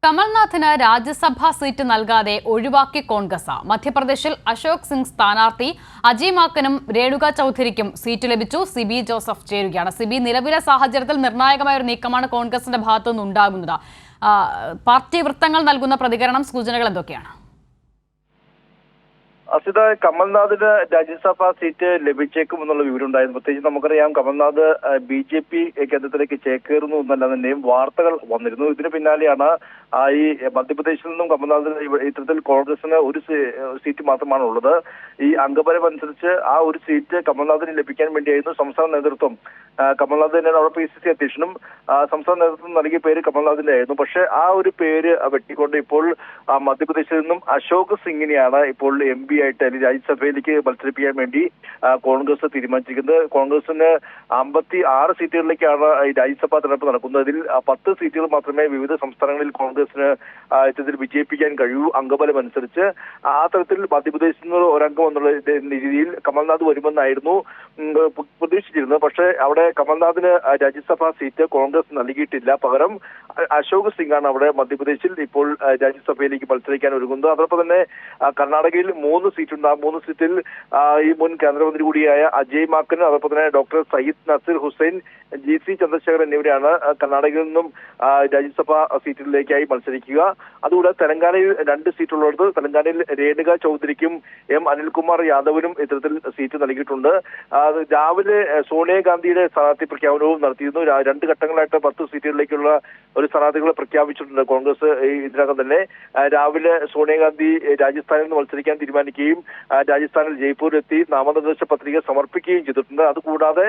കമൽനാഥിന് രാജ്യസഭാ seat നൽകാതെ ഒഴിവാക്കി കോൺഗ്രസ്. മധ്യപ്രദേശിൽ അശോക് സിംഗ് സ്ഥാനാർത്ഥി അജയ് രേണുക ചൌധരിക്കും സീറ്റ് ലഭിച്ചു. സിബി ജോസഫ് ചേരുകയാണ്. സിബി, നിലവിലെ സാഹചര്യത്തിൽ നിർണായകമായ ഒരു നീക്കമാണ് കോൺഗ്രസിന്റെ ഭാഗത്തുനിന്ന് ഉണ്ടാകുന്നത്. പാർട്ടി വൃത്തങ്ങൾ നൽകുന്ന പ്രതികരണം, സൂചനകൾ എന്തൊക്കെയാണ്? അസിത, കമൽനാഥിന് രാജ്യസഭാ സീറ്റ് ലഭിച്ചേക്കും എന്നുള്ള വിവരം ഉണ്ടായിരുന്നു. പ്രത്യേകിച്ച് നമുക്കറിയാം, കമൽനാഥ് BJP കേന്ദ്രത്തിലേക്ക് ചേക്കേറുന്നു എന്നല്ല തന്നെയും വാർത്തകൾ വന്നിരുന്നു. ഇതിന് പിന്നാലെയാണ് ഈ മധ്യപ്രദേശിൽ നിന്നും കമൽനാഥിന് ഇത്തരത്തിൽ കോൺഗ്രസിന് ഒരു സീറ്റ് മാത്രമാണ് ഉള്ളത്. ഈ അംഗബലം അനുസരിച്ച് ആ ഒരു സീറ്റ് കമൽനാഥിന് ലഭിക്കാൻ വേണ്ടിയായിരുന്നു സംസ്ഥാന നേതൃത്വം. കമൽനാഥ് തന്നെയാണ് അവിടെ PCC അധ്യക്ഷനും. സംസ്ഥാന നേതൃത്വം നൽകിയ പേര് കമൽനാഥിന്റെ ആയിരുന്നു. പക്ഷെ ആ ഒരു പേര് വെട്ടിക്കൊണ്ട് ഇപ്പോൾ മധ്യപ്രദേശിൽ നിന്നും അശോക് സിംഗിനെയാണ് ഇപ്പോൾ MP ആയിട്ട് അല്ലെങ്കിൽ രാജ്യസഭയിലേക്ക് മത്സരിപ്പിക്കാൻ വേണ്ടി കോൺഗ്രസ് തീരുമാനിച്ചിരിക്കുന്നത്. കോൺഗ്രസിന് 56 സീറ്റുകളിലേക്കാണ് ഈ രാജ്യസഭാ തെരഞ്ഞെടുപ്പ് നടക്കുന്നത്. ഇതിൽ 10 സീറ്റുകൾ മാത്രമേ വിവിധ സംസ്ഥാനങ്ങളിൽ കോൺഗ്രസിന് ഇത്തരത്തിൽ വിജയിപ്പിക്കാൻ കഴിയൂ അംഗബലം അനുസരിച്ച്. ആ തരത്തിൽ മധ്യപ്രദേശിൽ നിന്ന് ഒരംഗം എന്നുള്ള രീതിയിൽ കമൽനാഥ് വരുമെന്നായിരുന്നു പ്രതീക്ഷിച്ചിരുന്നത്. പക്ഷേ അവിടെ കമൽനാഥിന് രാജ്യസഭാ സീറ്റ് കോൺഗ്രസ് നൽകിയിട്ടില്ല. പകരം അശോക് സിംഗ് ആണ് അവിടെ മധ്യപ്രദേശിൽ ഇപ്പോൾ രാജ്യസഭയിലേക്ക് മത്സരിക്കാൻ ഒരുങ്ങുന്നത്. അതോടൊപ്പം തന്നെ കർണാടകയിൽ 3 സീറ്റുണ്ട്. ആ 3 സീറ്റിൽ ഈ മുൻ കേന്ദ്രമന്ത്രി കൂടിയായ അജയ് മാക്കൻ, അതോടൊപ്പം തന്നെ ഡോക്ടർ സയ്യിദ് നസീർ ഹുസൈൻ, GC ചന്ദ്രശേഖർ എന്നിവരാണ് കർണാടകയിൽ നിന്നും രാജ്യസഭാ സീറ്റിലേക്കായി മത്സരിക്കുക. അതുകൂടാതെ തെലങ്കാനയിൽ 2 സീറ്റുള്ളിടത്ത് തെലങ്കാനയിൽ രേണുക ചൌധരിക്കും അനിൽകുമാർ യാദവിനും ഇത്തരത്തിൽ സീറ്റ് നൽകിയിട്ടുണ്ട്. രാവിലെ സോണിയാഗാന്ധിയുടെ സ്ഥാനാർത്ഥി പ്രഖ്യാപനവും നടത്തിയിരുന്നു. 2 ഘട്ടങ്ങളായിട്ട് 10 സീറ്റുകളിലേക്കുള്ള ഒരു സ്ഥാനാർത്ഥികളെ പ്രഖ്യാപിച്ചിട്ടുണ്ട് കോൺഗ്രസ് ഇതിനകം തന്നെ. രാവിലെ സോണിയാഗാന്ധി രാജസ്ഥാനിൽ നിന്ന് മത്സരിക്കാൻ തീരുമാനിക്കുകയും രാജസ്ഥാനിൽ ജയ്പൂരിലെത്തി നാമനിർദ്ദേശ പത്രിക സമർപ്പിക്കുകയും ചെയ്തിട്ടുണ്ട്. അതുകൂടാതെ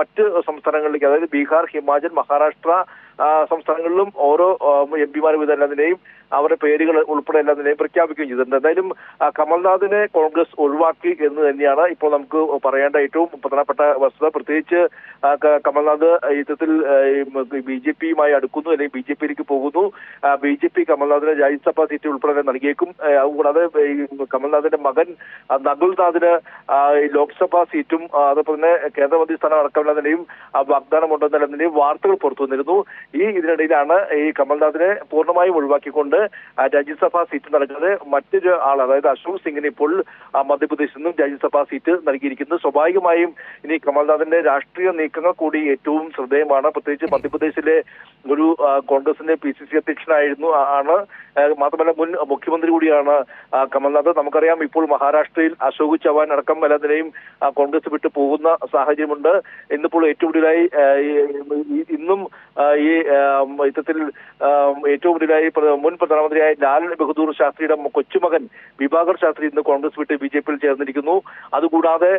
മറ്റ് സംസ്ഥാനങ്ങളിലേക്ക്, അതായത് ബീഹാർ, ഹിമാചൽ, മഹാരാഷ്ട്ര സംസ്ഥാനങ്ങളിലും ഓരോ MP മാരും ഇതെല്ലാത്തിനെയും അവരുടെ പേരുകൾ ഉൾപ്പെടെ എല്ലാത്തിനെയും പ്രഖ്യാപിക്കുകയും ചെയ്തിട്ടുണ്ട്. എന്തായാലും കമൽനാഥിനെ കോൺഗ്രസ് ഒഴിവാക്കി എന്ന് തന്നെയാണ് ഇപ്പോൾ നമുക്ക് പറയേണ്ട ഏറ്റവും പ്രധാനപ്പെട്ട വസ്തുത. പ്രത്യേകിച്ച് കമൽനാഥ് യുദ്ധത്തിൽ BJP-യുമായി അടുക്കുന്നു, അല്ലെങ്കിൽ BJP-യിലേക്ക് പോകുന്നു. BJP കമൽനാഥിന് രാജ്യസഭാ സീറ്റ് ഉൾപ്പെടെ നൽകിയേക്കും. അതുകൂടാതെ കമൽനാഥിന്റെ മകൻ നകുൽനാഥിന് ലോക്സഭാ സീറ്റും അതോടൊപ്പം തന്നെ കേന്ദ്രമന്ത്രി സ്ഥാനം അടക്കമുള്ളതിന്റെയും വാഗ്ദാനമുണ്ടെന്നതിന്റെയും വാർത്തകൾ പുറത്തു വന്നിരുന്നു. ഇതിനിടയിലാണ് ഈ കമൽനാഥിനെ പൂർണ്ണമായും ഒഴിവാക്കിക്കൊണ്ട് രാജ്യസഭാ സീറ്റ് നൽകാതെ മറ്റൊരു ആൾ, അതായത് അശോക് സിംഗിന് ഇപ്പോൾ മധ്യപ്രദേശിൽ നിന്നും രാജ്യസഭാ സീറ്റ് നൽകിയിരിക്കുന്നത്. സ്വാഭാവികമായും ഇനി കമൽനാഥിന്റെ രാഷ്ട്രീയ നീക്കങ്ങൾ കൂടി ഏറ്റവും ശ്രദ്ധേയമാണ്. പ്രത്യേകിച്ച് മധ്യപ്രദേശിലെ ഒരു കോൺഗ്രസിന്റെ PCC അധ്യക്ഷനായിരുന്നു ആണ്. മാത്രമല്ല മുൻ മുഖ്യമന്ത്രി കൂടിയാണ് കമൽനാഥ്. നമുക്കറിയാം, ഇപ്പോൾ മഹാരാഷ്ട്രയിൽ അശോക് ചവാൻ അടക്കം എല്ലാത്തിനെയും കോൺഗ്രസ് വിട്ടു പോകുന്ന സാഹചര്യമുണ്ട്. ഇന്നിപ്പോൾ ഏറ്റവും കൂടുതലായി ഇന്നും ഈ യുദ്ധത്തിൽ ഏറ്റവും കൂടുതലായി മുൻ പ്രധാനമന്ത്രിയായ ലാൽ ബഹദൂർ ശാസ്ത്രിയുടെ കൊച്ചുമകൻ വിഭാകർ ശാസ്ത്രി ഇന്ന് കോൺഗ്രസ് വിട്ട് BJP-യിൽ ചേർന്നിരിക്കുന്നു. അതുകൂടാതെ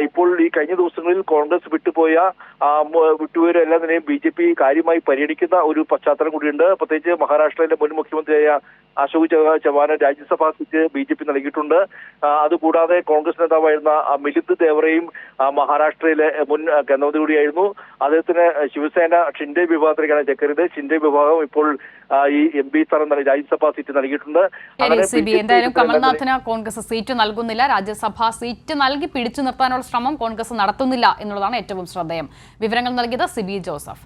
ഇപ്പോൾ ഈ കഴിഞ്ഞ ദിവസങ്ങളിൽ കോൺഗ്രസ് വിട്ടുപോയവരെല്ലാത്തിനെയും BJP കാര്യമായി പരിഗണിക്കുന്ന ഒരു പശ്ചാത്തലം കൂടിയുണ്ട്. പ്രത്യേകിച്ച് മഹാരാഷ്ട്രയിലെ മുൻ മുഖ്യമന്ത്രിയായ അശോക് ചവാന് രാജ്യസഭാ സീറ്റ് BJP നൽകിയിട്ടുണ്ട്. അതുകൂടാതെ കോൺഗ്രസ് നേതാവായിരുന്ന മിലിന്ദ് ദേവറയും മഹാരാഷ്ട്രയിലെ മുൻ കേന്ദ്രമന്ത്രി കൂടിയായിരുന്നു. അദ്ദേഹത്തിന് ശിവസേന ഷിൻഡെ വിഭാഗത്തിലേക്കാണ് ചേക്കേറിയത്. ഷിൻഡെ വിഭാഗം ഇപ്പോൾ ഈ MP സ്ഥാനം രാജ്യസഭാ സീറ്റ് നൽകിയിട്ടുണ്ട്. എന്തായാലും കമൽനാഥിന് കോൺഗ്രസ് സീറ്റ് നൽകുന്നില്ല. രാജ്യസഭാ സീറ്റ് നൽകി പിടിച്ചു നിർത്താനുള്ള ശ്രമം കോൺഗ്രസ് നടത്തുന്നില്ല എന്നുള്ളതാണ് ഏറ്റവും ശ്രദ്ധേയം. വിവരങ്ങൾ നൽകിയത് സിബി ജോസഫ്.